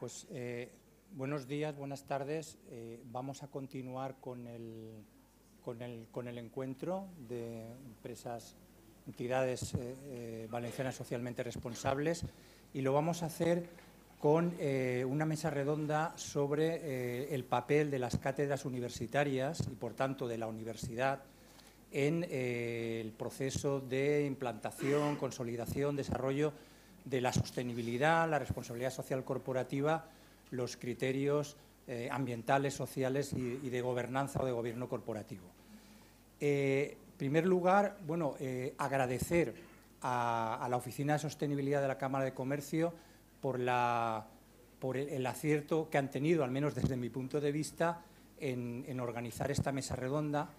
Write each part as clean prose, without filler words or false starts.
Pues buenos días, buenas tardes. Vamos a continuar con el encuentro de entidades valencianas socialmente responsables, y lo vamos a hacer con una mesa redonda sobre el papel de las cátedras universitarias y, por tanto, de la universidad en el proceso de implantación, consolidación, desarrollo de la sostenibilidad, la responsabilidad social corporativa, los criterios ambientales, sociales y de gobernanza o de gobierno corporativo. En primer lugar, agradecer a la Oficina de Sostenibilidad de la Cámara de Comercio por el acierto que han tenido, al menos desde mi punto de vista, en organizar esta mesa redonda.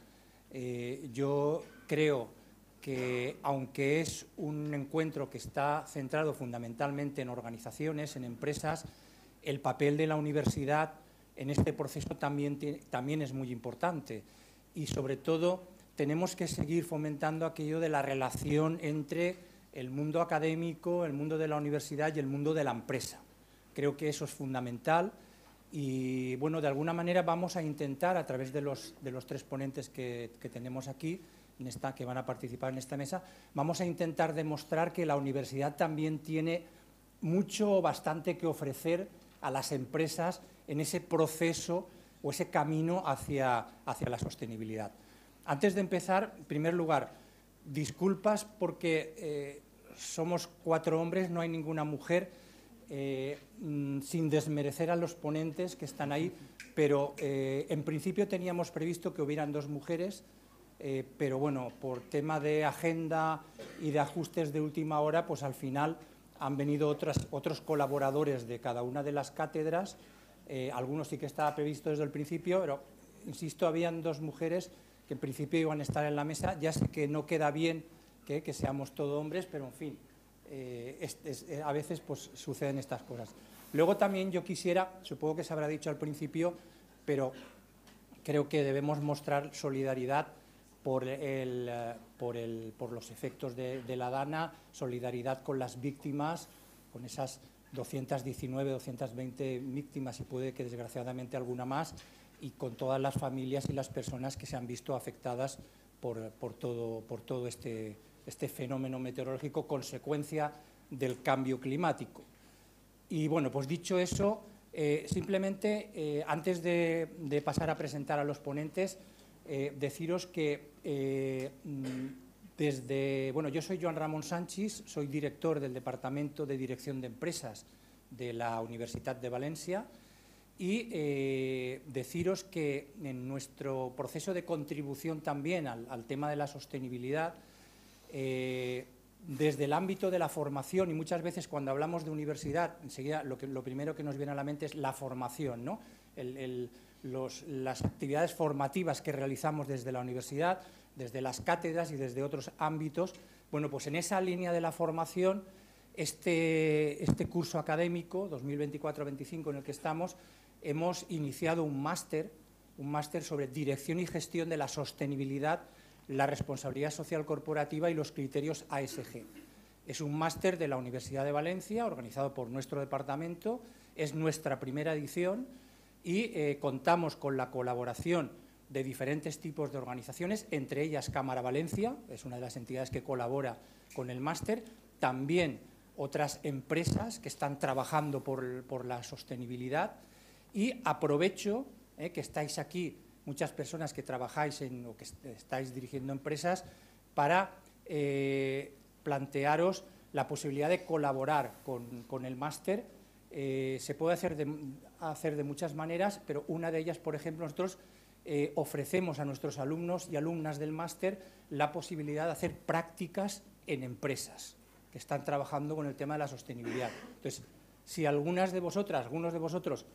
Yo creo que, aunque es un encuentro que está centrado fundamentalmente en organizaciones, en empresas, el papel de la universidad en este proceso también es muy importante, y sobre todo tenemos que seguir fomentando aquello de la relación entre el mundo académico, el mundo de la universidad y el mundo de la empresa. Creo que eso es fundamental y, bueno, de alguna manera vamos a intentar, a través de los tres ponentes que tenemos aquí, que van a participar en esta mesa, vamos a intentar demostrar que la universidad también tiene mucho o bastante que ofrecer a las empresas en ese proceso o ese camino hacia la sostenibilidad. Antes de empezar, en primer lugar, disculpas porque somos 4 hombres, no hay ninguna mujer, sin desmerecer a los ponentes que están ahí, pero en principio teníamos previsto que hubieran 2 mujeres, pero bueno, por tema de agenda y de ajustes de última hora, pues al final han venido otros colaboradores de cada una de las cátedras. Algunos sí que estaba previsto desde el principio, pero insisto, habían 2 mujeres que en principio iban a estar en la mesa. Ya sé que no queda bien que seamos todos hombres, pero en fin, a veces pues suceden estas cosas. Luego también yo quisiera, supongo que se habrá dicho al principio, pero creo que debemos mostrar solidaridad por los efectos de la DANA, solidaridad con las víctimas, con esas 219, 220 víctimas y puede que desgraciadamente alguna más, y con todas las familias y las personas que se han visto afectadas por todo este fenómeno meteorológico, consecuencia del cambio climático. Y bueno, pues dicho eso, simplemente antes de pasar a presentar a los ponentes, deciros que yo soy Joan Ramón Sanchis, soy director del Departamento de Dirección de Empresas de la Universitat de Valencia, y deciros que en nuestro proceso de contribución también al tema de la sostenibilidad, desde el ámbito de la formación, y muchas veces cuando hablamos de universidad, enseguida lo primero que nos viene a la mente es la formación, ¿no? Las actividades formativas que realizamos desde la universidad, desde las cátedras y desde otros ámbitos. Bueno, pues en esa línea de la formación, este curso académico 2024-25 en el que estamos, hemos iniciado un máster sobre dirección y gestión de la sostenibilidad, la responsabilidad social corporativa y los criterios ASG. Es un máster de la Universidad de Valencia, organizado por nuestro departamento, es nuestra primera edición y contamos con la colaboración de diferentes tipos de organizaciones, entre ellas Cámara Valencia, es una de las entidades que colabora con el máster, también otras empresas que están trabajando por la sostenibilidad, y aprovecho que estáis aquí muchas personas que trabajáis o que estáis dirigiendo empresas para plantearos la posibilidad de colaborar con el máster. Se puede hacer de muchas maneras, pero una de ellas, por ejemplo, nosotros ofrecemos a nuestros alumnos y alumnas del máster la posibilidad de hacer prácticas en empresas que están trabajando con el tema de la sostenibilidad. Entonces, si algunos de vosotros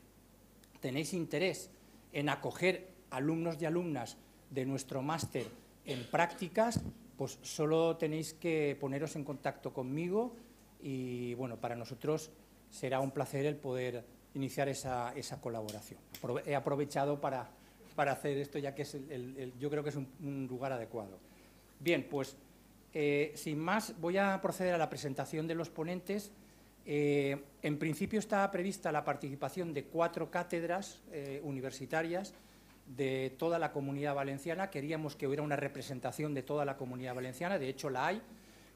tenéis interés en acoger alumnos y alumnas de nuestro máster en prácticas, pues solo tenéis que poneros en contacto conmigo y, bueno, para nosotros será un placer el poder iniciar esa colaboración. He aprovechado para hacer esto, ya que yo creo que es un lugar adecuado. Bien, pues sin más voy a proceder a la presentación de los ponentes. En principio estaba prevista la participación de 4 cátedras universitarias de toda la Comunidad Valenciana. Queríamos que hubiera una representación de toda la Comunidad Valenciana, de hecho la hay,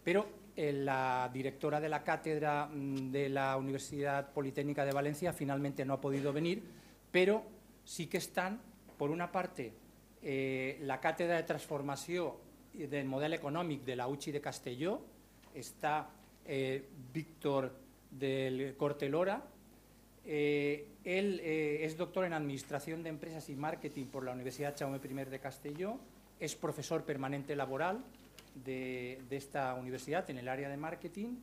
pero la directora de la cátedra de la Universidad Politécnica de Valencia finalmente no ha podido venir, pero sí que están, por una parte, la cátedra de transformación del model econòmic de la UCI de Castelló, está Víctor del Cortelora. Él es doctor en Administración de Empresas y Marketing por la Universidad Jaume I de Castelló, es profesor permanente laboral de esta universidad en el área de marketing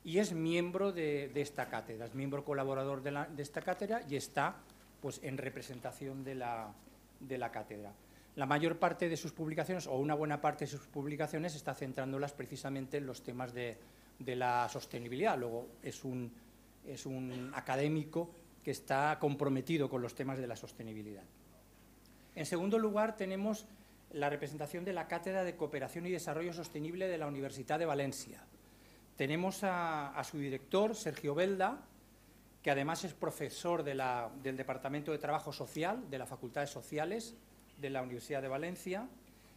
y es miembro de esta cátedra, es miembro colaborador de esta cátedra y está pues, en representación de la cátedra. La mayor parte de sus publicaciones, o una buena parte de sus publicaciones, está centrándolas precisamente en los temas de la sostenibilidad. Luego es un académico que está comprometido con los temas de la sostenibilidad. En segundo lugar, tenemos la representación de la Cátedra de Cooperación y Desarrollo Sostenible de la Universidad de Valencia. Tenemos a su director, Sergio Belda, que además es profesor del Departamento de Trabajo Social de las Facultades Sociales de la Universidad de Valencia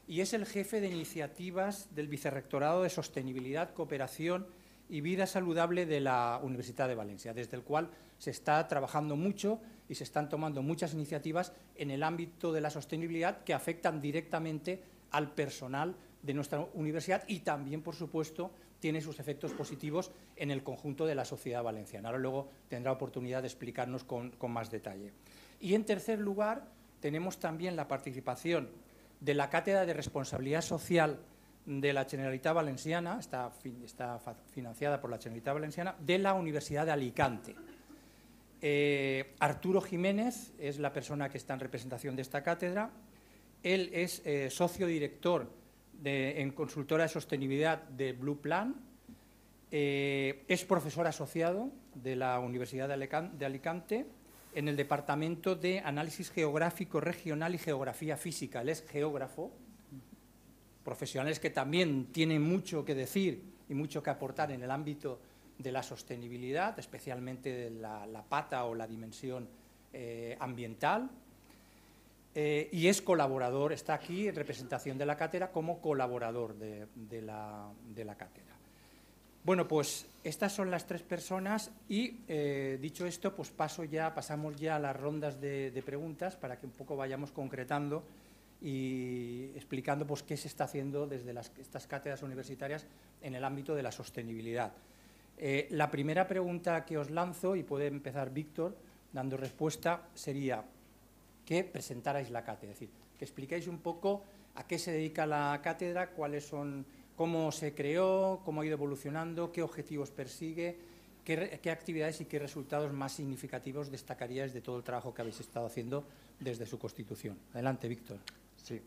y es el jefe de iniciativas del Vicerrectorado de Sostenibilidad, Cooperación y Vida Saludable de la Universidad de Valencia, desde el cual se está trabajando mucho y se están tomando muchas iniciativas en el ámbito de la sostenibilidad que afectan directamente al personal de nuestra universidad y también, por supuesto, tiene sus efectos positivos en el conjunto de la sociedad valenciana. Ahora luego tendrá oportunidad de explicarnos con más detalle. Y, en tercer lugar, tenemos también la participación de la Cátedra de Responsabilidad Social de la Generalitat Valenciana, está financiada por la Generalitat Valenciana, de la Universidad de Alicante. Arturo Jiménez es la persona que está en representación de esta cátedra. Él es socio director en consultora de sostenibilidad de Blue Plan, es profesor asociado de la Universidad de Alicante en el Departamento de Análisis Geográfico Regional y Geografía Física. Él es geógrafo, profesionales que también tienen mucho que decir y mucho que aportar en el ámbito de la sostenibilidad, especialmente de la pata o la dimensión ambiental. Y es colaborador, está aquí en representación de la cátedra como colaborador de la cátedra. Bueno, pues estas son las 3 personas y, dicho esto, pues pasamos ya a las rondas de preguntas para que un poco vayamos concretando y explicando pues, qué se está haciendo desde estas cátedras universitarias en el ámbito de la sostenibilidad. La primera pregunta que os lanzo, y puede empezar Víctor dando respuesta, sería que presentarais la cátedra, es decir, que explicáis un poco a qué se dedica la cátedra, cuáles son, cómo se creó, cómo ha ido evolucionando, qué objetivos persigue, qué actividades y qué resultados más significativos destacaríais de todo el trabajo que habéis estado haciendo desde su constitución. Adelante, Víctor. Sí,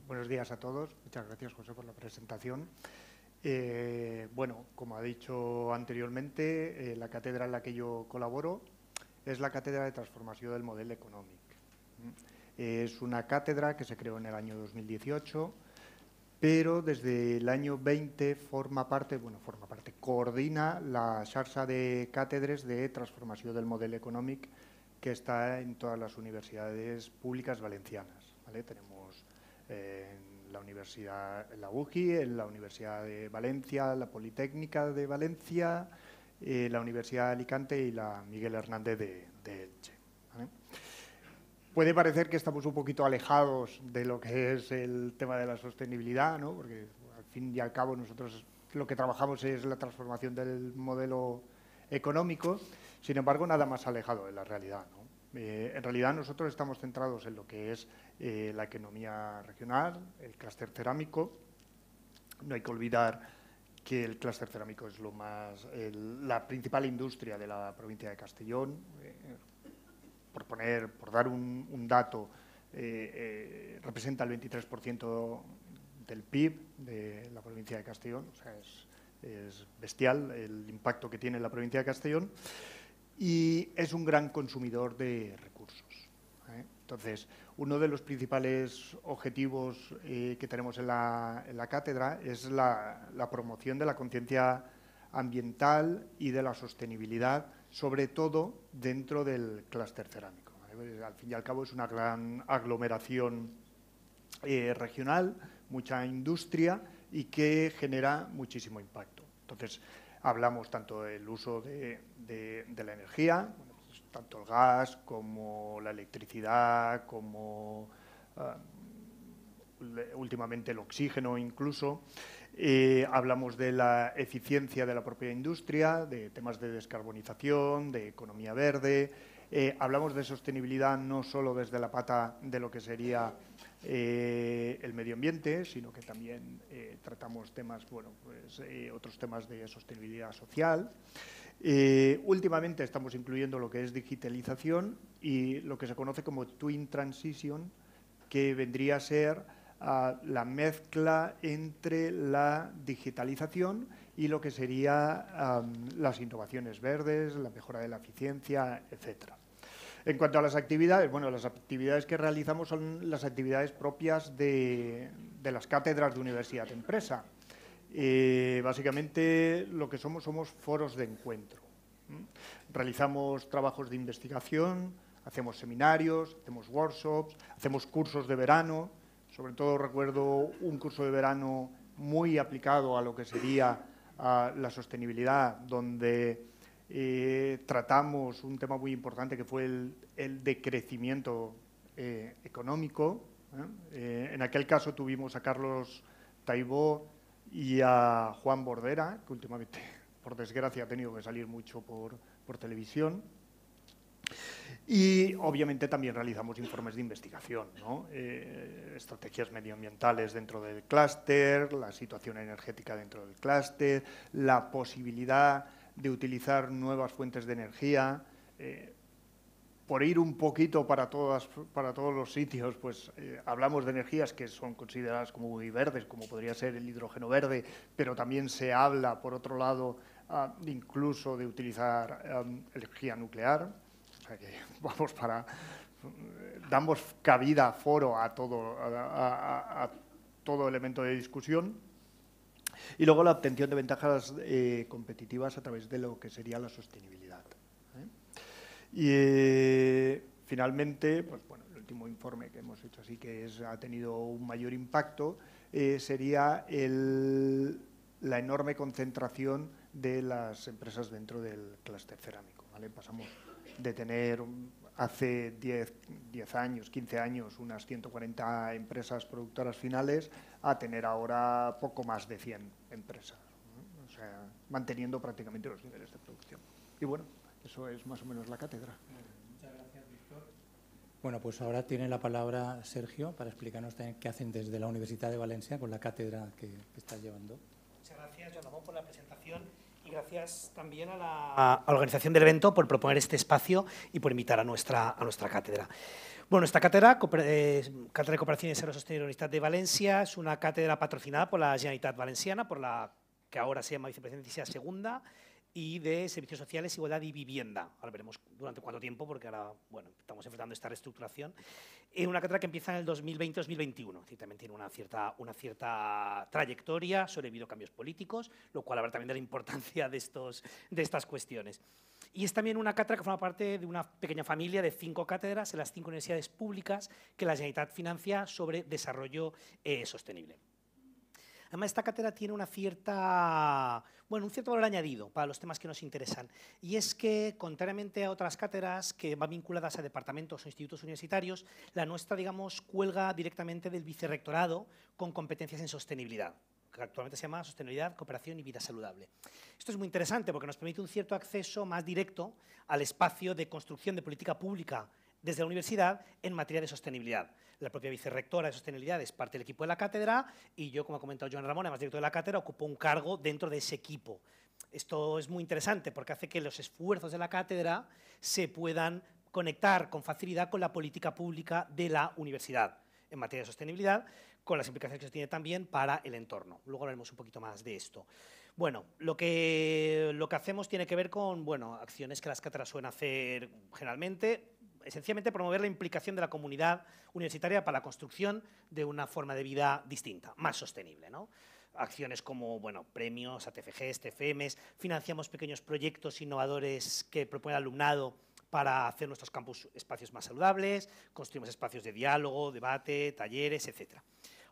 buenos días a todos. Muchas gracias, José, por la presentación. Bueno, como ha dicho anteriormente, la cátedra en la que yo colaboro es la Cátedra de Transformación del Model Econòmic. Es una cátedra que se creó en el año 2018, pero desde el año 20 coordina la xarxa de càtedres de transformació del model econòmic que está en todas las universidades públicas valencianas, ¿vale? Tenemos en la Universidad, en la UGI, en la Universidad de Valencia, la Politécnica de Valencia, la Universidad de Alicante y la Miguel Hernández de Elche, ¿vale? Puede parecer que estamos un poquito alejados de lo que es el tema de la sostenibilidad, ¿no? Porque al fin y al cabo nosotros lo que trabajamos es la transformación del modelo económico, sin embargo nada más alejado de la realidad, ¿no? En realidad nosotros estamos centrados en lo que es la economía regional, el clúster cerámico. No hay que olvidar que el clúster cerámico es la principal industria de la provincia de Castellón. Por dar un dato, representa el 23% del PIB de la provincia de Castellón, o sea, es bestial el impacto que tiene en la provincia de Castellón y es un gran consumidor de recursos, ¿eh? Entonces, uno de los principales objetivos que tenemos en la cátedra es la promoción de la conciencia ambiental y de la sostenibilidad, sobre todo dentro del clúster cerámico. Al fin y al cabo es una gran aglomeración regional, mucha industria y que genera muchísimo impacto. Entonces, hablamos tanto del uso de la energía, pues, tanto el gas como la electricidad, como últimamente el oxígeno incluso. Hablamos de la eficiencia de la propia industria, de temas de descarbonización, de economía verde. Hablamos de sostenibilidad no solo desde la pata de lo que sería el medio ambiente, sino que también tratamos temas, otros temas de sostenibilidad social. Últimamente estamos incluyendo lo que es digitalización y lo que se conoce como Twin Transition, que vendría a ser la mezcla entre la digitalización y lo que sería las innovaciones verdes, la mejora de la eficiencia, etcétera. En cuanto a las actividades, las actividades que realizamos son las actividades propias de las cátedras de universidad-empresa. Básicamente lo que somos foros de encuentro. Realizamos trabajos de investigación, hacemos seminarios, hacemos workshops, hacemos cursos de verano. Sobre todo recuerdo un curso de verano muy aplicado a lo que sería la sostenibilidad, donde tratamos un tema muy importante que fue el decrecimiento económico. En aquel caso tuvimos a Carlos Taibó y a Juan Bordera, que últimamente, por desgracia, ha tenido que salir mucho por televisión. Y obviamente también realizamos informes de investigación, ¿no? Estrategias medioambientales dentro del clúster, la situación energética dentro del clúster, la posibilidad de utilizar nuevas fuentes de energía. Por ir un poquito para todos los sitios, pues hablamos de energías que son consideradas como muy verdes, como podría ser el hidrógeno verde, pero también se habla, por otro lado, incluso de utilizar energía nuclear. O sea que damos cabida, foro a todo elemento de discusión. Y luego la obtención de ventajas competitivas a través de lo que sería la sostenibilidad. Y finalmente, el último informe que hemos hecho así que ha tenido un mayor impacto sería la enorme concentración de las empresas dentro del clúster cerámico, ¿vale? Pasamos de tener hace 10 años, 15 años, unas 140 empresas productoras finales a tener ahora poco más de 100 empresas, ¿no? O sea, manteniendo prácticamente los niveles de producción. Y bueno, eso es más o menos la cátedra. Muchas gracias, Víctor. Bueno, pues ahora tiene la palabra Sergio para explicarnos también qué hacen desde la Universidad de Valencia con la cátedra que estás llevando. Muchas gracias, Joan Ramón, por la presentación. Y gracias también a la organización del evento por proponer este espacio y por invitar a nuestra cátedra. Bueno, nuestra cátedra, Cátedra de Cooperación y Desarrollo Sostenible de la Universidad de Valencia, es una cátedra patrocinada por la Generalitat Valenciana, por la que ahora se llama Vicepresidencia Segunda, y de Servicios Sociales, Igualdad y Vivienda. Ahora veremos durante cuánto tiempo, porque ahora estamos enfrentando esta reestructuración. Una cátedra que empieza en el 2020-2021, es decir, también tiene una cierta trayectoria, sobre habido cambios políticos, lo cual habla también de la importancia de estas cuestiones. Y es también una cátedra que forma parte de una pequeña familia de 5 cátedras en las 5 universidades públicas que la Generalitat financia sobre desarrollo sostenible. Además, esta cátedra tiene un cierto valor añadido para los temas que nos interesan. Y es que, contrariamente a otras cátedras que van vinculadas a departamentos o institutos universitarios, la nuestra, cuelga directamente del vicerrectorado con competencias en sostenibilidad, que actualmente se llama Sostenibilidad, Cooperación y Vida Saludable. Esto es muy interesante porque nos permite un cierto acceso más directo al espacio de construcción de política pública desde la universidad en materia de sostenibilidad. La propia vicerrectora de sostenibilidad es parte del equipo de la cátedra y yo, como ha comentado Joan Ramón, además director de la cátedra, ocupo un cargo dentro de ese equipo. Esto es muy interesante porque hace que los esfuerzos de la cátedra se puedan conectar con facilidad con la política pública de la universidad en materia de sostenibilidad, con las implicaciones que eso tiene también para el entorno. Luego hablaremos un poquito más de esto. Bueno, lo que hacemos tiene que ver con acciones que las cátedras suelen hacer generalmente, esencialmente promover la implicación de la comunidad universitaria para la construcción de una forma de vida distinta, más sostenible, ¿no? acciones como premios, ATFGs, TFMs, financiamos pequeños proyectos innovadores que propone el alumnado para hacer nuestros campus espacios más saludables, construimos espacios de diálogo, debate, talleres, etcétera.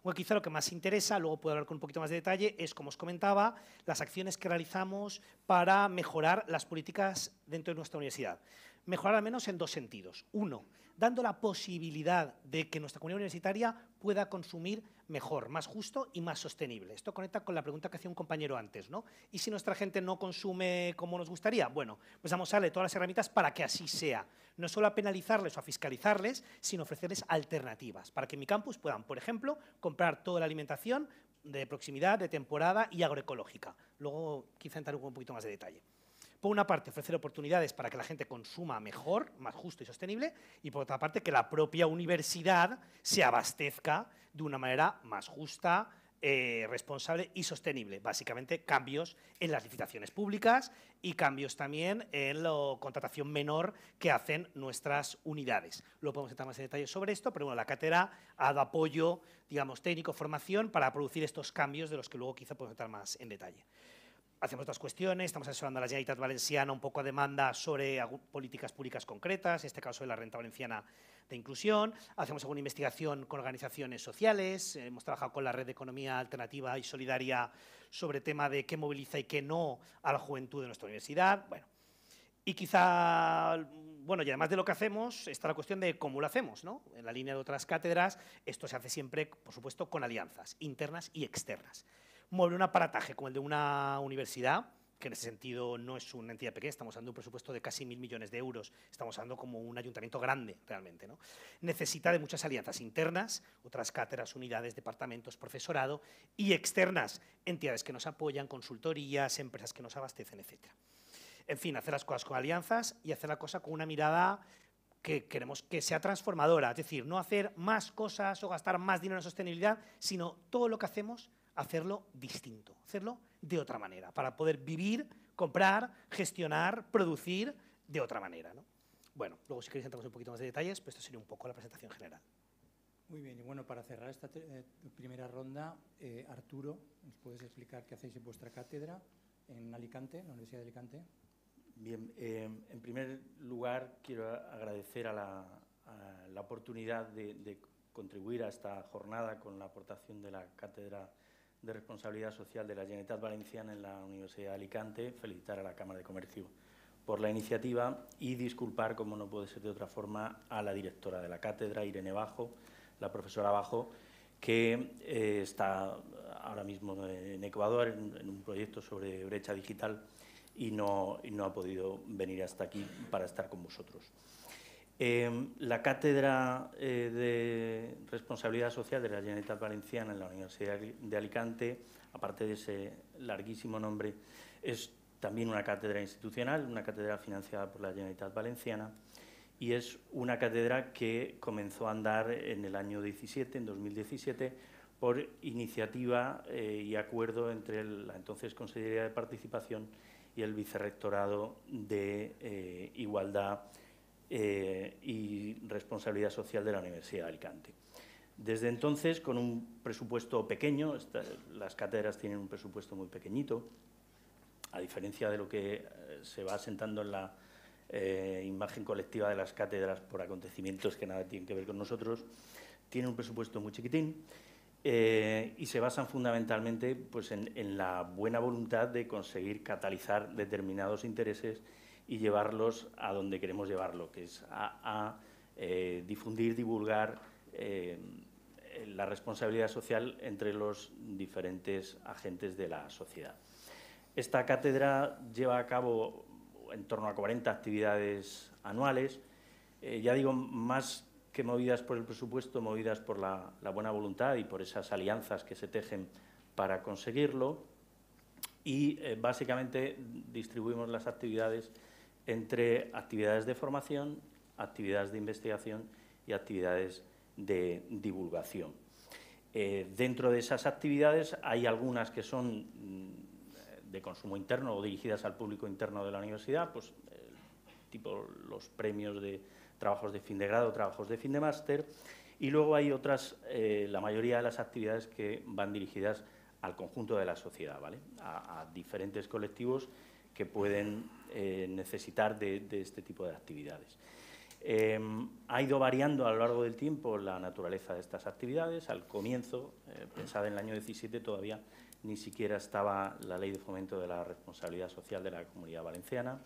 Bueno, quizá lo que más interesa, luego puedo hablar con un poquito más de detalle, es, como os comentaba, las acciones que realizamos para mejorar las políticas dentro de nuestra universidad. Mejorar al menos en dos sentidos. Uno, dando la posibilidad de que nuestra comunidad universitaria pueda consumir mejor, más justo y más sostenible. Esto conecta con la pregunta que hacía un compañero antes, ¿no? ¿Y si nuestra gente no consume como nos gustaría? Bueno, pues vamos a darle todas las herramientas para que así sea. No solo a penalizarles o a fiscalizarles, sino ofrecerles alternativas para que en mi campus puedan, por ejemplo, comprar toda la alimentación de proximidad, de temporada y agroecológica. Luego quizá entrar un poquito más de detalle. Por una parte, ofrecer oportunidades para que la gente consuma mejor, más justo y sostenible, y por otra parte, que la propia universidad se abastezca de una manera más justa, responsable y sostenible. Básicamente, cambios en las licitaciones públicas y cambios también en la contratación menor que hacen nuestras unidades. Luego podemos entrar más en detalle sobre esto, pero bueno, la cátedra ha dado apoyo, digamos, técnico, formación para producir estos cambios de los que luego quizá podemos entrar más en detalle. Hacemos otras cuestiones, estamos asesorando a la Generalitat Valenciana un poco a demanda sobre políticas públicas concretas, en este caso de la Renta Valenciana de Inclusión, hacemos alguna investigación con organizaciones sociales, hemos trabajado con la Red de Economía Alternativa y Solidaria sobre el tema de qué moviliza y qué no a la juventud de nuestra universidad, bueno. Y quizá, bueno, y además de lo que hacemos, está la cuestión de cómo lo hacemos, ¿no? En la línea de otras cátedras, esto se hace siempre, por supuesto, con alianzas internas y externas. Mover un aparataje como el de una universidad, que en ese sentido no es una entidad pequeña, estamos hablando de un presupuesto de casi 1.000 millones de euros, estamos hablando como un ayuntamiento grande realmente, ¿no? Necesita de muchas alianzas internas, otras cátedras, unidades, departamentos, profesorado, y externas, entidades que nos apoyan, consultorías, empresas que nos abastecen, etcétera. En fin, hacer las cosas con alianzas y hacer la cosa con una mirada que queremos que sea transformadora, es decir, no hacer más cosas o gastar más dinero en sostenibilidad, sino todo lo que hacemos, hacerlo distinto, hacerlo de otra manera, para poder vivir, comprar, gestionar, producir de otra manera, ¿no? Bueno, luego si queréis entramos un poquito más de detalles, pues esto sería un poco la presentación general. Muy bien, y bueno, para cerrar esta primera ronda, Arturo, ¿nos puedes explicar qué hacéis en vuestra cátedra en Alicante, en la Universidad de Alicante? Bien, en primer lugar quiero agradecer a la oportunidad de contribuir a esta jornada con la aportación de la Cátedra de Responsabilidad Social de la Generalitat Valenciana en la Universidad de Alicante, felicitar a la Cámara de Comercio por la iniciativa y disculpar, como no puede ser de otra forma, a la directora de la cátedra, Irene Bajo, la profesora Bajo, que está ahora mismo en Ecuador en un proyecto sobre brecha digital y no ha podido venir hasta aquí para estar con vosotros. La Cátedra de Responsabilidad Social de la Generalitat Valenciana en la Universidad de Alicante, aparte de ese larguísimo nombre, es también una cátedra institucional, una cátedra financiada por la Generalitat Valenciana, y es una cátedra que comenzó a andar en el año 17, en 2017, por iniciativa y acuerdo entre la entonces Consejería de Participación y el Vicerrectorado de Igualdad y Responsabilidad Social de la Universidad de Alicante. Desde entonces, con un presupuesto pequeño, las cátedras tienen un presupuesto muy pequeñito, a diferencia de lo que se va asentando en la imagen colectiva de las cátedras por acontecimientos que nada tienen que ver con nosotros, tienen un presupuesto muy chiquitín y se basan fundamentalmente pues, en la buena voluntad de conseguir catalizar determinados intereses y llevarlos a donde queremos llevarlo, que es a difundir, divulgar la responsabilidad social entre los diferentes agentes de la sociedad. Esta cátedra lleva a cabo en torno a 40 actividades anuales, ya digo, más que movidas por el presupuesto, movidas por la buena voluntad y por esas alianzas que se tejen para conseguirlo, y básicamente distribuimos las actividades entre actividades de formación, actividades de investigación y actividades de divulgación. Dentro de esas actividades hay algunas que son de consumo interno o dirigidas al público interno de la universidad, pues tipo los premios de trabajos de fin de grado, trabajos de fin de máster, y luego hay otras, la mayoría de las actividades que van dirigidas al conjunto de la sociedad, ¿vale? A diferentes colectivos que pueden necesitar de este tipo de actividades. Ha ido variando a lo largo del tiempo la naturaleza de estas actividades. Al comienzo, pensada en el año 17, todavía ni siquiera estaba la Ley de Fomento de la Responsabilidad Social de la Comunidad Valenciana,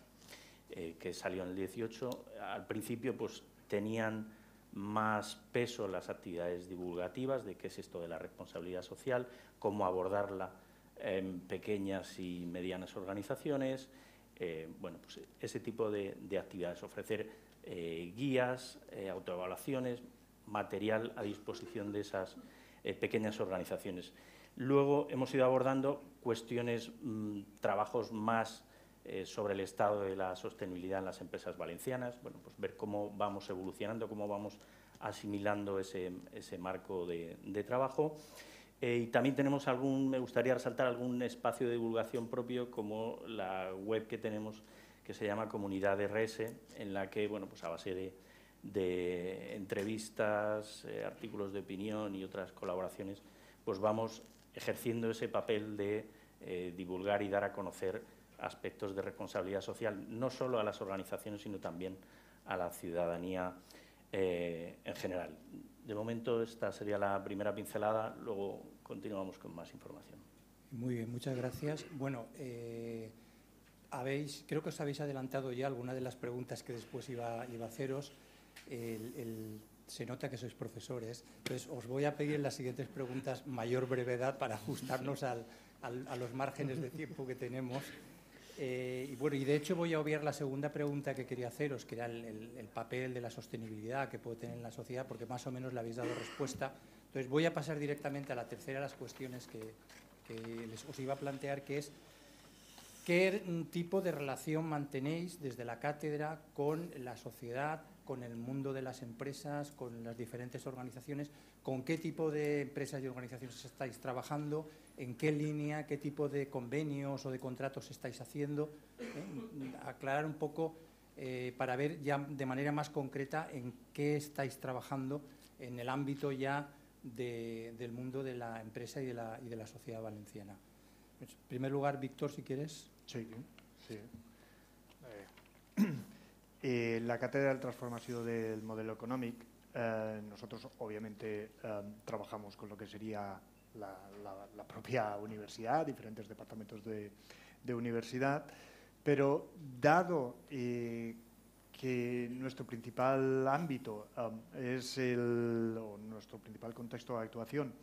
que salió en el 18. Al principio, pues, tenían más peso las actividades divulgativas de qué es esto de la responsabilidad social, cómo abordarla en pequeñas y medianas organizaciones. Bueno, pues ese tipo de actividades, ofrecer guías, autoevaluaciones, material a disposición de esas pequeñas organizaciones. Luego hemos ido abordando cuestiones, trabajos más sobre el estado de la sostenibilidad en las empresas valencianas, bueno, pues ver cómo vamos evolucionando, cómo vamos asimilando ese marco de trabajo. Y también tenemos me gustaría resaltar algún espacio de divulgación propio, como la web que tenemos, que se llama Comunidad RS, en la que, bueno, pues a base de entrevistas, artículos de opinión y otras colaboraciones, pues vamos ejerciendo ese papel de divulgar y dar a conocer aspectos de responsabilidad social, no solo a las organizaciones, sino también a la ciudadanía en general. De momento, esta sería la primera pincelada, luego continuamos con más información. Muy bien, muchas gracias. Bueno, creo que os habéis adelantado ya algunas de las preguntas que después iba a haceros. Se nota que sois profesores, entonces os voy a pedir en las siguientes preguntas mayor brevedad para ajustarnos a los márgenes de tiempo que tenemos. Y bueno, y de hecho voy a obviar la segunda pregunta que quería haceros, que era el papel de la sostenibilidad que puede tener en la sociedad, porque más o menos le habéis dado respuesta. Entonces voy a pasar directamente a la tercera de las cuestiones que os iba a plantear, que es ¿qué tipo de relación mantenéis desde la cátedra con la sociedad, con el mundo de las empresas, con las diferentes organizaciones? ¿Con qué tipo de empresas y organizaciones estáis trabajando? ¿En qué línea? ¿Qué tipo de convenios o de contratos estáis haciendo? Aclarar un poco para ver ya de manera más concreta en qué estáis trabajando en el ámbito ya del mundo de la empresa y de la sociedad valenciana. En primer lugar, Víctor, si quieres. Sí. La Cátedra de Transformació del Model Econòmic, nosotros obviamente trabajamos con lo que sería la propia universidad, diferentes departamentos de universidad, pero dado que nuestro principal ámbito nuestro principal contexto de actuación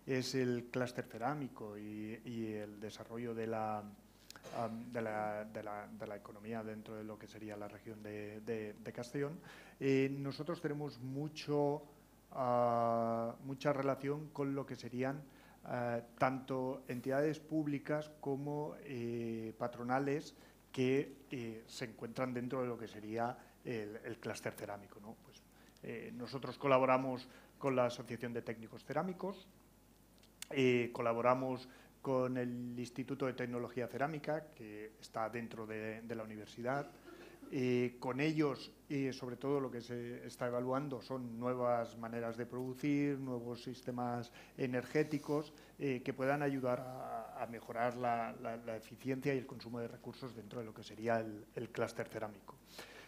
es el clúster cerámico y el desarrollo de la economía dentro de lo que sería la región de Castellón, nosotros tenemos mucha relación con lo que serían tanto entidades públicas como patronales que se encuentran dentro de lo que sería el clúster cerámico, ¿no? Pues, nosotros colaboramos con la Asociación de Técnicos Cerámicos, colaboramos con el Instituto de Tecnología Cerámica, que está dentro de la universidad. Con ellos, sobre todo, lo que se está evaluando son nuevas maneras de producir, nuevos sistemas energéticos que puedan ayudar a mejorar la eficiencia y el consumo de recursos dentro de lo que sería el clúster cerámico.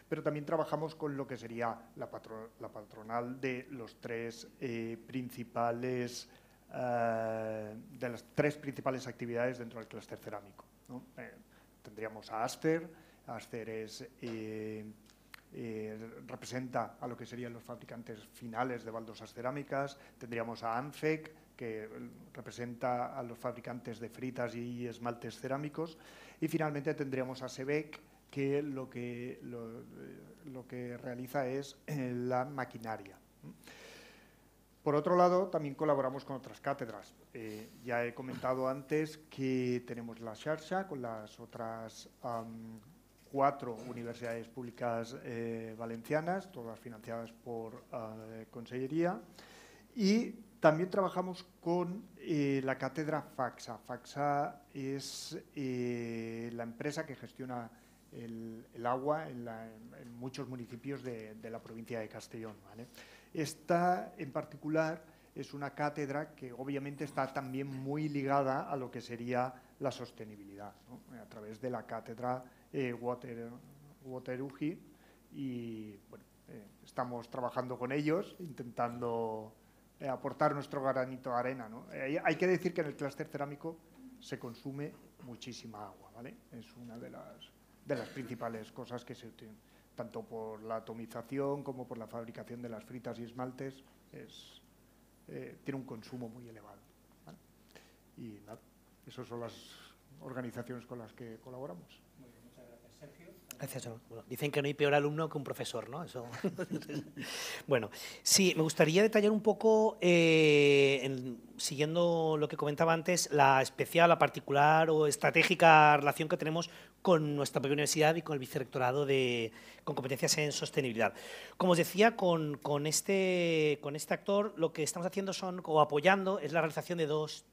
Pero también trabajamos con lo que sería la patronal de los tres principales actividades dentro del clúster cerámico, ¿no? Tendríamos a Aster. Aster representa a lo que serían los fabricantes finales de baldosas cerámicas. Tendríamos a ANFEC, que representa a los fabricantes de fritas y esmaltes cerámicos. Y finalmente tendríamos a SEBEC, que lo que realiza es la maquinaria. Por otro lado, también colaboramos con otras cátedras. Ya he comentado antes que tenemos la xarxa con las otras 4 universidades públicas valencianas, todas financiadas por Consellería, y también trabajamos con la cátedra FACSA. FACSA es la empresa que gestiona el agua en muchos municipios de la provincia de Castellón, ¿vale? Esta, en particular, es una cátedra que obviamente está también muy ligada a lo que sería la sostenibilidad, ¿no? A través de la cátedra Water-UGI, y bueno, estamos trabajando con ellos, intentando aportar nuestro granito de arena, ¿no? Hay que decir que en el clúster cerámico se consume muchísima agua, ¿vale? Es una de las principales cosas que se utilizan, tanto por la atomización como por la fabricación de las fritas y esmaltes, tiene un consumo muy elevado, ¿vale? Y nada, esas son las organizaciones con las que colaboramos. Muy bien, muchas gracias. Sergio. Gracias. Bueno, dicen que no hay peor alumno que un profesor, ¿no? Eso. Bueno, sí, me gustaría detallar un poco, siguiendo lo que comentaba antes, la especial, la particular o estratégica relación que tenemos con nuestra propia universidad y con el vicerrectorado con competencias en sostenibilidad. Como os decía, con este actor lo que estamos haciendo o apoyando es la realización de dos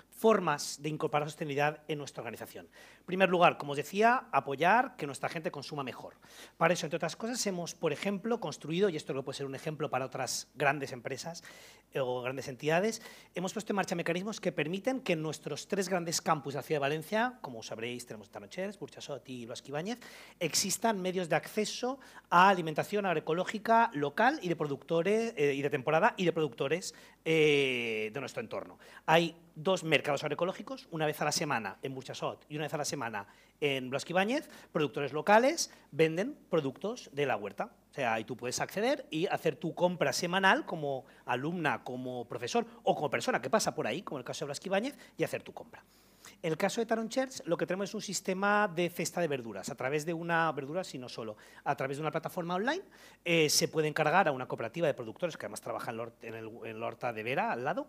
formas de incorporar sostenibilidad en nuestra organización. En primer lugar, como os decía, apoyar que nuestra gente consuma mejor. Para eso, entre otras cosas, hemos, por ejemplo, construido, y esto puede ser un ejemplo para otras grandes empresas o grandes entidades, hemos puesto en marcha mecanismos que permiten que en nuestros 3 grandes campus de la ciudad de Valencia, como sabréis, tenemos Taronchers, Burchasot y Blasco Ibáñez, existan medios de acceso a alimentación agroecológica local y de productores y de temporada y de productores de nuestro entorno. Hay 2 mercados agroecológicos, una vez a la semana en Burchasot y una vez a la semana en Blasco Ibáñez. Productores locales venden productos de la huerta. O sea, ahí tú puedes acceder y hacer tu compra semanal como alumna, como profesor o como persona que pasa por ahí, como en el caso de Blasco Ibáñez, y hacer tu compra. En el caso de Taronchers, lo que tenemos es un sistema de cesta de verduras, a través de una a través de una plataforma online. Se puede encargar a una cooperativa de productores que además trabaja en la Horta de Vera, al lado,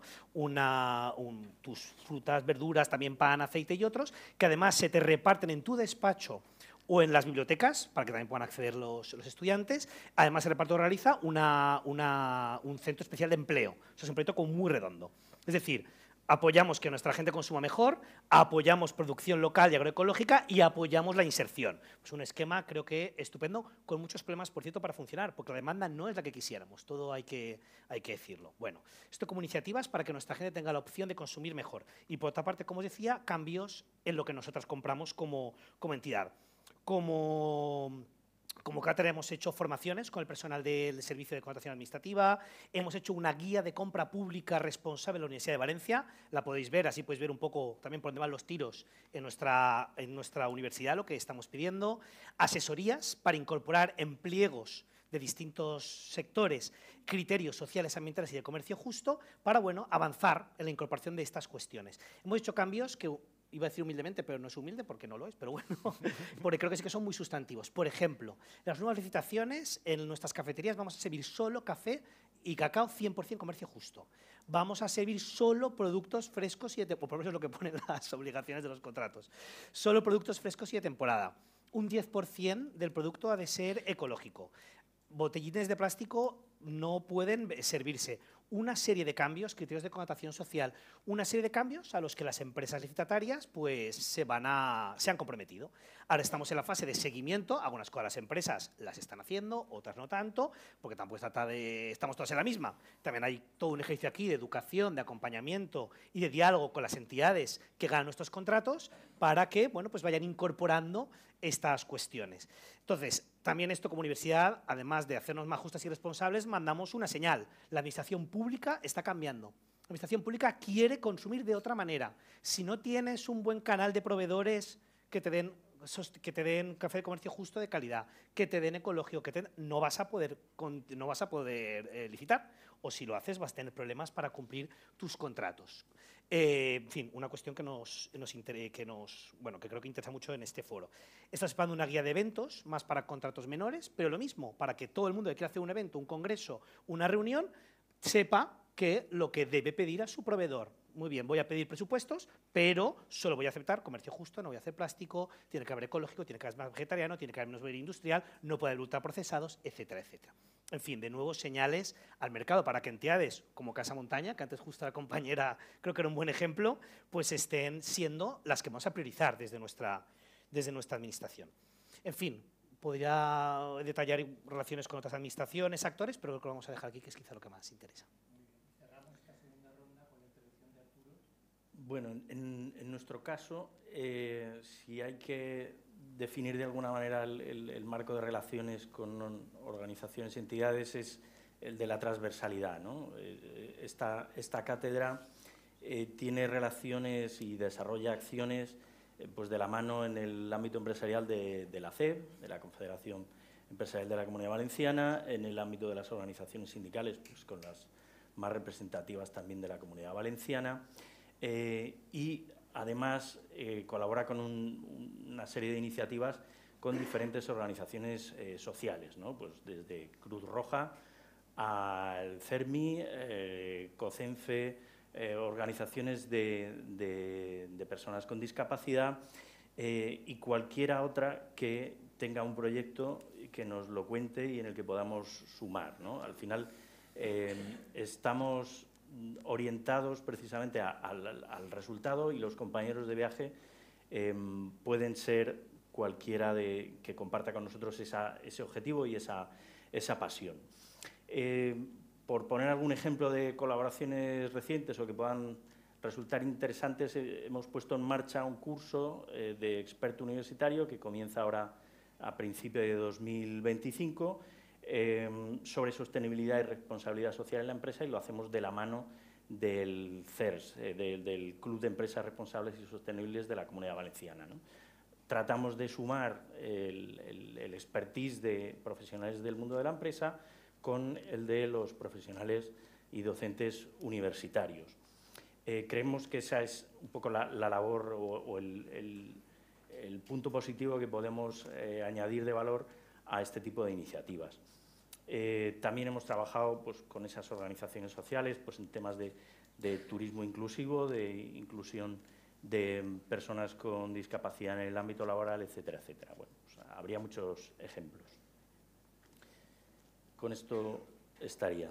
tus frutas, verduras, también pan, aceite y otros, que además se te reparten en tu despacho o en las bibliotecas, para que también puedan acceder los estudiantes. Además, el reparto realiza un centro especial de empleo. Eso es un proyecto como muy redondo. Es decir, apoyamos que nuestra gente consuma mejor, apoyamos producción local y agroecológica y apoyamos la inserción. Es un esquema, creo que estupendo, con muchos problemas, por cierto, para funcionar, porque la demanda no es la que quisiéramos, todo hay que decirlo. Bueno, esto como iniciativas para que nuestra gente tenga la opción de consumir mejor. Y por otra parte, como os decía, cambios en lo que nosotras compramos como entidad. Como cátedra hemos hecho formaciones con el personal del Servicio de Contratación Administrativa, hemos hecho una guía de compra pública responsable en la Universidad de Valencia, la podéis ver, así podéis ver un poco también por dónde van los tiros en nuestra universidad, lo que estamos pidiendo, asesorías para incorporar en pliegos de distintos sectores, criterios sociales, ambientales y de comercio justo, para avanzar en la incorporación de estas cuestiones. Hemos hecho cambios que iba a decir humildemente, pero no es humilde porque no lo es, pero bueno, porque creo que sí que son muy sustantivos. Por ejemplo, en las nuevas licitaciones, en nuestras cafeterías vamos a servir solo café y cacao 100% comercio justo. Vamos a servir solo productos frescos y de temporada, por eso es lo que ponen las obligaciones de los contratos. Solo productos frescos y de temporada. Un 10% del producto ha de ser ecológico. Botellines de plástico no pueden servirse. Una serie de cambios, criterios de connotación social, una serie de cambios a los que las empresas licitatarias pues, se han comprometido. Ahora estamos en la fase de seguimiento, algunas cosas las empresas las están haciendo, otras no tanto, porque tampoco estamos todas en la misma. También hay todo un ejercicio aquí de educación, de acompañamiento y de diálogo con las entidades que ganan nuestros contratos para que pues vayan incorporando estas cuestiones. Entonces, también esto como universidad, además de hacernos más justas y responsables, mandamos una señal. La administración pública está cambiando. La administración pública quiere consumir de otra manera. Si no tienes un buen canal de proveedores que te den café de comercio justo de calidad, que te den ecológico, no vas a poder licitar. O si lo haces, vas a tener problemas para cumplir tus contratos. En fin, una cuestión que creo que interesa mucho en este foro. Estamos preparando una guía de eventos, más para contratos menores, pero lo mismo, para que todo el mundo que quiera hacer un evento, un congreso, una reunión, sepa lo que debe pedir a su proveedor. Muy bien, voy a pedir presupuestos, pero solo voy a aceptar comercio justo, no voy a hacer plástico, tiene que haber ecológico, tiene que haber más vegetariano, tiene que haber menos industrial, no puede haber ultraprocesados, etcétera, etcétera. En fin, de nuevo señales al mercado para que entidades como Casa Montaña, que antes justo la compañera creo que era un buen ejemplo, pues estén siendo las que vamos a priorizar desde nuestra administración. En fin, podría detallar relaciones con otras administraciones, actores, pero creo que lo vamos a dejar aquí, que es quizá lo que más interesa. Bueno, en nuestro caso, si hay que definir de alguna manera el marco de relaciones con organizaciones y entidades, es el de la transversalidad, ¿no? Esta cátedra tiene relaciones y desarrolla acciones pues de la mano en el ámbito empresarial de la CEB, de la Confederación Empresarial de la Comunidad Valenciana, en el ámbito de las organizaciones sindicales, pues con las más representativas también de la Comunidad Valenciana, y además colabora con una serie de iniciativas con diferentes organizaciones sociales, ¿no? Pues desde Cruz Roja al CERMI, COCENFE, organizaciones de personas con discapacidad y cualquiera otra que tenga un proyecto que nos lo cuente y en el que podamos sumar, ¿no? Al final estamos orientados precisamente al resultado y los compañeros de viaje pueden ser cualquiera que comparta con nosotros ese objetivo y esa pasión. Por poner algún ejemplo de colaboraciones recientes o que puedan resultar interesantes, hemos puesto en marcha un curso de experto universitario que comienza ahora a principios de 2025 sobre sostenibilidad y responsabilidad social en la empresa, y lo hacemos de la mano del CERS, del Club de Empresas Responsables y Sostenibles de la Comunidad Valenciana, ¿no? Tratamos de sumar el expertise de profesionales del mundo de la empresa con el de los profesionales y docentes universitarios. Creemos que esa es un poco la labor o el punto positivo que podemos añadir de valor a este tipo de iniciativas. También hemos trabajado pues, con esas organizaciones sociales pues, en temas de turismo inclusivo, de inclusión de personas con discapacidad en el ámbito laboral, etcétera, etcétera. Bueno, pues, habría muchos ejemplos. Con esto estaría.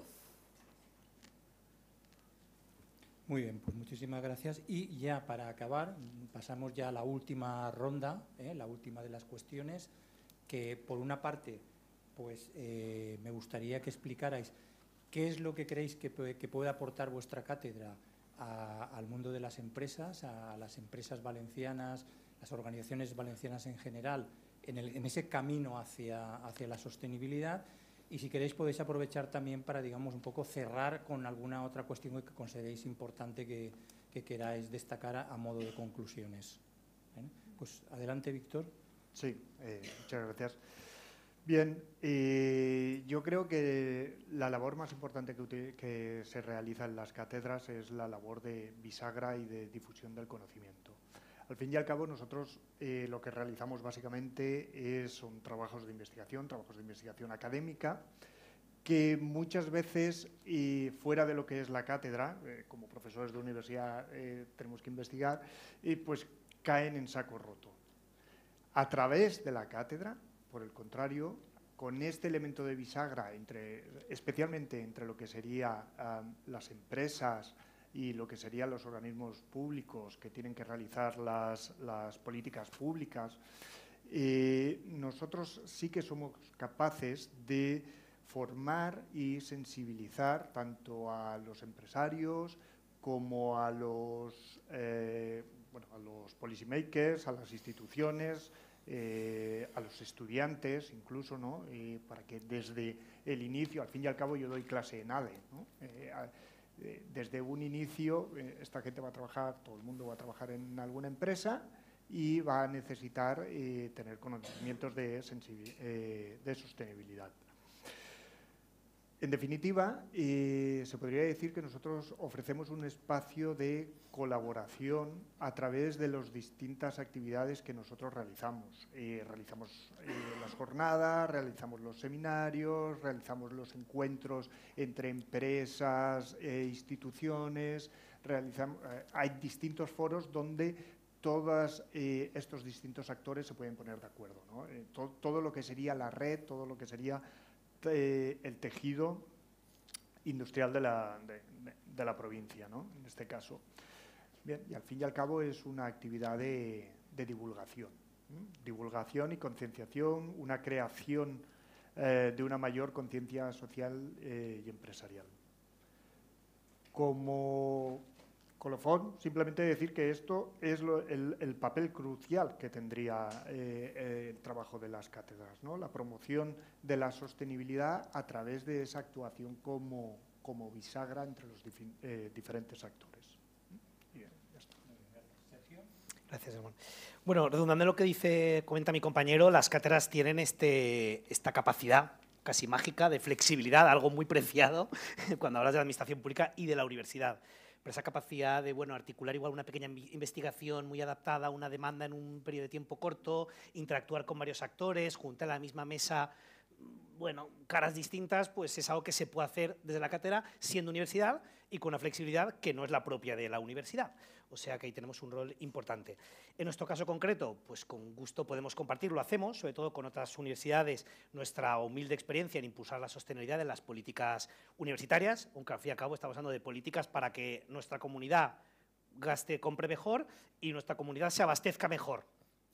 Muy bien, pues muchísimas gracias. Y ya para acabar, pasamos ya a la última ronda, la última de las cuestiones, que por una parte, pues me gustaría que explicarais qué es lo que creéis que puede aportar vuestra cátedra al mundo de las empresas, a las empresas valencianas, las organizaciones valencianas en general, en ese camino hacia la sostenibilidad. Y si queréis podéis aprovechar también para, digamos, un poco cerrar con alguna otra cuestión que consideréis importante que queráis destacar a modo de conclusiones. Pues adelante, Víctor. Sí, muchas gracias. Bien, yo creo que la labor más importante que se realiza en las cátedras es la labor de bisagra y de difusión del conocimiento. Al fin y al cabo, nosotros lo que realizamos básicamente son trabajos de investigación académica, que muchas veces, fuera de lo que es la cátedra, como profesores de universidad tenemos que investigar, pues caen en saco roto. A través de la cátedra, por el contrario, con este elemento de bisagra, especialmente entre lo que serían las empresas y lo que serían los organismos públicos que tienen que realizar las políticas públicas, nosotros sí que somos capaces de formar y sensibilizar tanto a los empresarios como a los policymakers, a las instituciones, a los estudiantes incluso, ¿no? Para que desde el inicio, al fin y al cabo yo doy clase en ADE, ¿no? Desde un inicio esta gente va a trabajar, todo el mundo va a trabajar en alguna empresa y va a necesitar tener conocimientos de sostenibilidad. En definitiva, se podría decir que nosotros ofrecemos un espacio de colaboración a través de las distintas actividades que nosotros realizamos. Realizamos las jornadas, realizamos los seminarios, realizamos los encuentros entre empresas e instituciones, hay distintos foros donde todos estos distintos actores se pueden poner de acuerdo, ¿no? Todo lo que sería la red, todo lo que sería el tejido industrial de la provincia, ¿no? En este caso. Bien, y al fin y al cabo es una actividad de divulgación. Divulgación y concienciación, una creación de una mayor conciencia social y empresarial. Como Colofón, simplemente decir que esto es el papel crucial que tendría el trabajo de las cátedras, ¿no? La promoción de la sostenibilidad a través de esa actuación como bisagra entre los diferentes actores. Bien, ya está. Gracias, Ramón. Bueno, redundando en lo que comenta mi compañero, las cátedras tienen esta capacidad casi mágica de flexibilidad, algo muy preciado cuando hablas de la administración pública y de la universidad. Pero esa capacidad de articular igual una pequeña investigación muy adaptada a una demanda en un periodo de tiempo corto, interactuar con varios actores, juntar a la misma mesa caras distintas, pues es algo que se puede hacer desde la cátedra siendo universidad y con una flexibilidad que no es la propia de la universidad. O sea que ahí tenemos un rol importante. En nuestro caso concreto, pues con gusto podemos compartir, lo hacemos, sobre todo con otras universidades, nuestra humilde experiencia en impulsar la sostenibilidad de las políticas universitarias, aunque al fin y al cabo estamos hablando de políticas para que nuestra comunidad compre mejor y nuestra comunidad se abastezca mejor,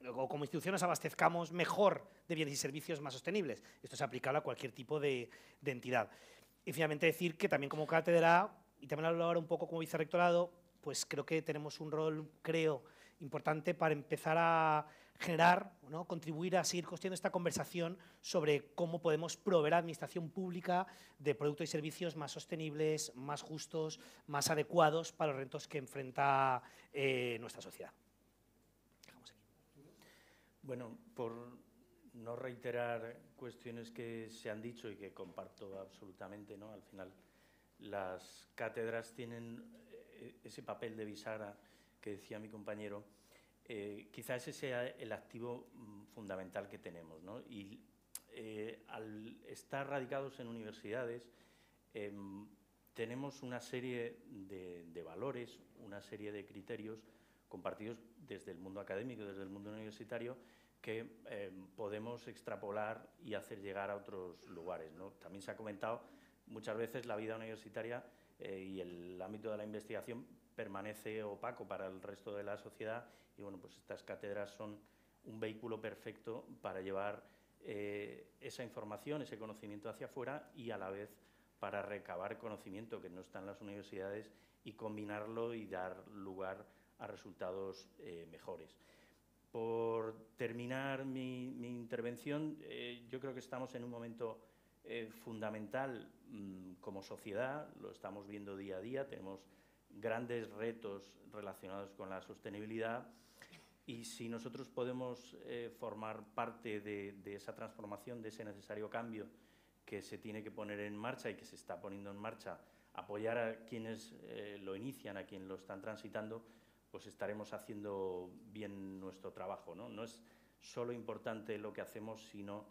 o como instituciones abastezcamos mejor de bienes y servicios más sostenibles. Esto es aplicable a cualquier tipo de entidad. Y finalmente decir que también como cátedra, y también hablar un poco como vicerrectorado, pues creo que tenemos un rol, importante para empezar a generar, contribuir a seguir construyendo esta conversación sobre cómo podemos proveer a la administración pública de productos y servicios más sostenibles, más justos, más adecuados para los retos que enfrenta nuestra sociedad. Bueno, por no reiterar cuestiones que se han dicho y que comparto absolutamente, ¿no? Al final, las cátedras tienen ese papel de bisagra que decía mi compañero. Quizás ese sea el activo fundamental que tenemos, ¿no? Y al estar radicados en universidades, tenemos una serie de valores, una serie de criterios compartidos desde el mundo académico, desde el mundo universitario, que podemos extrapolar y hacer llegar a otros lugares, ¿no? También se ha comentado, muchas veces la vida universitaria y el ámbito de la investigación permanece opaco para el resto de la sociedad y, pues estas cátedras son un vehículo perfecto para llevar esa información, ese conocimiento hacia afuera y, a la vez, para recabar conocimiento que no está en las universidades y combinarlo y dar lugar a resultados mejores. Por terminar mi intervención, yo creo que estamos en un momento fundamental como sociedad, lo estamos viendo día a día, tenemos grandes retos relacionados con la sostenibilidad y si nosotros podemos formar parte de esa transformación, de ese necesario cambio que se tiene que poner en marcha y que se está poniendo en marcha, apoyar a quienes lo inician, a quienes lo están transitando, pues estaremos haciendo bien nuestro trabajo, ¿no? No es solo importante lo que hacemos, sino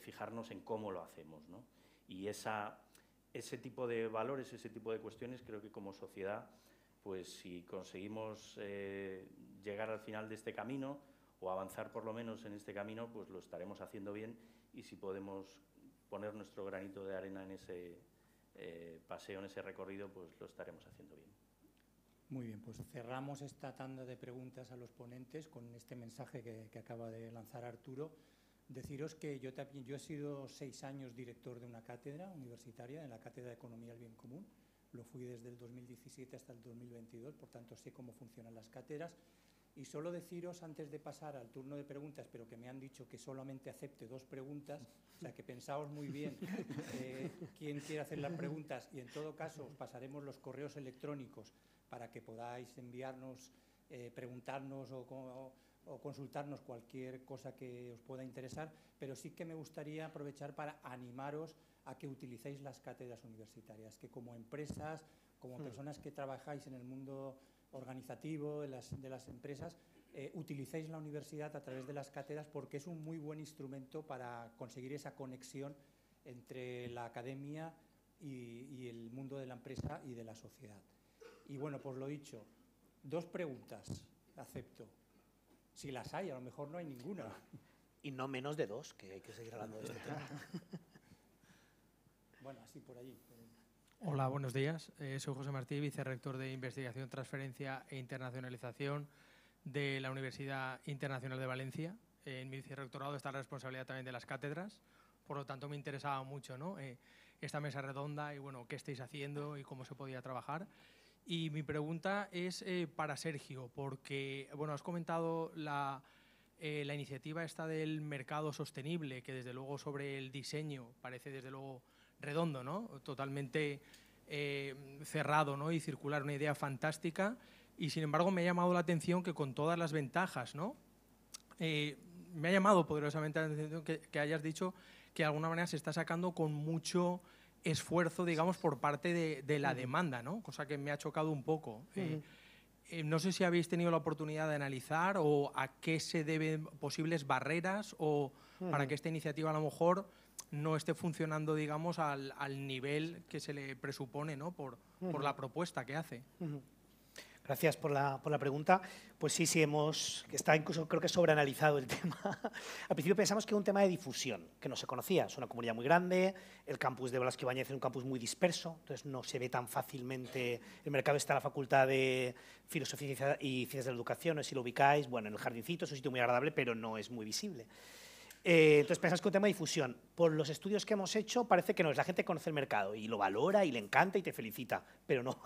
fijarnos en cómo lo hacemos, ¿no? Y ese tipo de valores, ese tipo de cuestiones, creo que como sociedad, pues si conseguimos llegar al final de este camino o avanzar por lo menos en este camino, pues lo estaremos haciendo bien y si podemos poner nuestro granito de arena en ese paseo, en ese recorrido, pues lo estaremos haciendo bien. Muy bien, pues cerramos esta tanda de preguntas a los ponentes con este mensaje que acaba de lanzar Arturo. Deciros que yo he sido 6 años director de una cátedra universitaria, en la Cátedra de Economía del Bien Común. Lo fui desde el 2017 hasta el 2022, por tanto sé cómo funcionan las cátedras. Y solo deciros, antes de pasar al turno de preguntas, pero que me han dicho que solamente acepte 2 preguntas, o sea que pensaos muy bien quién quiere hacer las preguntas y en todo caso os pasaremos los correos electrónicos para que podáis enviarnos, preguntarnos o consultarnos cualquier cosa que os pueda interesar, pero sí que me gustaría aprovechar para animaros a que utilicéis las cátedras universitarias, que como empresas, como personas que trabajáis en el mundo organizativo de las empresas, utilicéis la universidad a través de las cátedras porque es un muy buen instrumento para conseguir esa conexión entre la academia y el mundo de la empresa y de la sociedad. Y bueno, pues lo dicho, 2 preguntas acepto. Si las hay, a lo mejor no hay ninguna. Y no menos de 2, que hay que seguir hablando de este tema. Bueno, así por allí. Hola, buenos días. Soy José Martí, vicerrector de Investigación, Transferencia e Internacionalización de la Universidad Internacional de Valencia. En mi vicerrectorado está la responsabilidad también de las cátedras, por lo tanto me interesaba mucho, ¿no? Esta mesa redonda y bueno, qué estáis haciendo y cómo se podía trabajar. Y mi pregunta es para Sergio, porque bueno, has comentado la iniciativa esta del mercado sostenible, que desde luego sobre el diseño parece desde luego redondo, ¿no? Totalmente cerrado, ¿no? Y circular, una idea fantástica. Y sin embargo me ha llamado la atención que con todas las ventajas, ¿no? Me ha llamado poderosamente la atención que hayas dicho que de alguna manera se está sacando con mucho esfuerzo, digamos, por parte de la demanda, ¿no? Cosa que me ha chocado un poco. No sé si habéis tenido la oportunidad de analizar o a qué se deben posibles barreras o para que esta iniciativa a lo mejor no esté funcionando, digamos, al nivel que se le presupone, ¿no? Por la propuesta que hace. Gracias por la pregunta. Pues sí, está incluso creo que sobreanalizado el tema. Al principio pensamos que era un tema de difusión, que no se conocía. Es una comunidad muy grande, el campus de Blasco Ibáñez es un campus muy disperso, entonces no se ve tan fácilmente. El mercado está en la Facultad de Filosofía y Ciencias de la Educación, no sé si lo ubicáis, bueno, en el jardincito, es un sitio muy agradable, pero no es muy visible. Entonces pensamos que es un tema de difusión. Por los estudios que hemos hecho parece que no, la gente conoce el mercado y lo valora y le encanta y te felicita, pero no.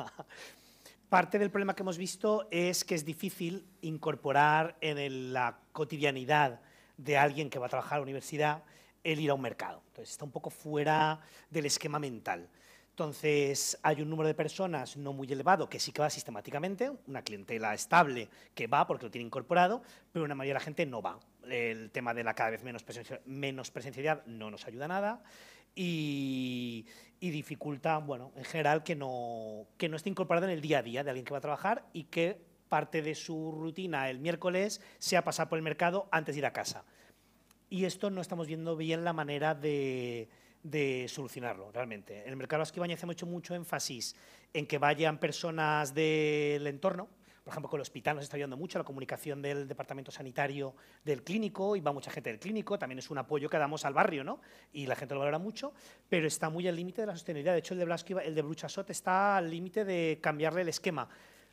Parte del problema que hemos visto es que es difícil incorporar en la cotidianidad de alguien que va a trabajar a la universidad el ir a un mercado. Entonces está un poco fuera del esquema mental. Entonces hay un número de personas no muy elevado que sí que va sistemáticamente, una clientela estable que va porque lo tiene incorporado, pero una mayoría de la gente no va. El tema de la cada vez menos presencialidad no nos ayuda nada. Y dificulta, bueno, en general que no esté incorporado en el día a día de alguien que va a trabajar y que parte de su rutina el miércoles sea pasar por el mercado antes de ir a casa. Y esto no estamos viendo bien la manera de solucionarlo, realmente. En el mercado Blasco Ibáñez hemos hecho mucho énfasis en que vayan personas del entorno. Por ejemplo, con el hospital nos está ayudando mucho la comunicación del departamento sanitario del clínico, y va mucha gente del clínico, también es un apoyo que damos al barrio, ¿no? Y la gente lo valora mucho, pero está muy al límite de la sostenibilidad. De hecho, el de Bruchasot está al límite de cambiarle el esquema.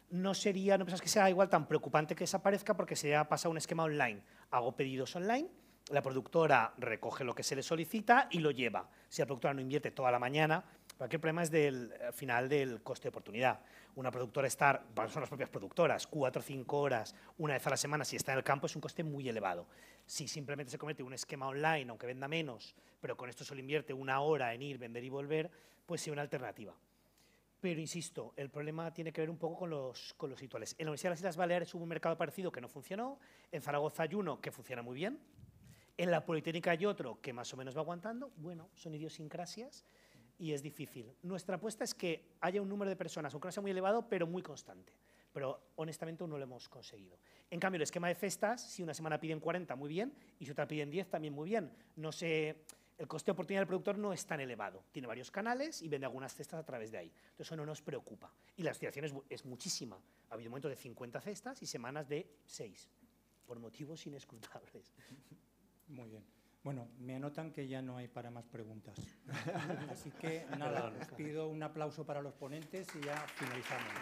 No pensas que sea igual tan preocupante que desaparezca, porque se ha pasado a un esquema online. Hago pedidos online, la productora recoge lo que se le solicita y lo lleva. Si la productora no invierte toda la mañana, porque el problema es al final del coste de oportunidad. Una productora son las propias productoras, 4 o 5 horas, una vez a la semana, si está en el campo, es un coste muy elevado. Si simplemente se convierte en un esquema online, aunque venda menos, pero con esto solo invierte 1 hora en ir, vender y volver, pues sí una alternativa. Pero insisto, el problema tiene que ver un poco con los rituales. En la Universidad de las Islas Baleares hubo un mercado parecido que no funcionó, en Zaragoza hay uno que funciona muy bien, en la Politécnica hay otro que más o menos va aguantando. Bueno, son idiosincrasias y es difícil. Nuestra apuesta es que haya un número de personas, aunque no sea muy elevado, pero muy constante. Pero honestamente aún no lo hemos conseguido. En cambio, el esquema de festas, si una semana piden 40, muy bien, y si otra piden 10, también muy bien. No sé, el coste de oportunidad del productor no es tan elevado. Tiene varios canales y vende algunas cestas a través de ahí. Entonces, eso no nos preocupa. Y la oscilación es muchísima. Ha habido momentos de 50 cestas y semanas de 6, por motivos inescrutables. Muy bien. Bueno, me anotan que ya no hay para más preguntas. Así que nada, les pido un aplauso para los ponentes y ya finalizamos.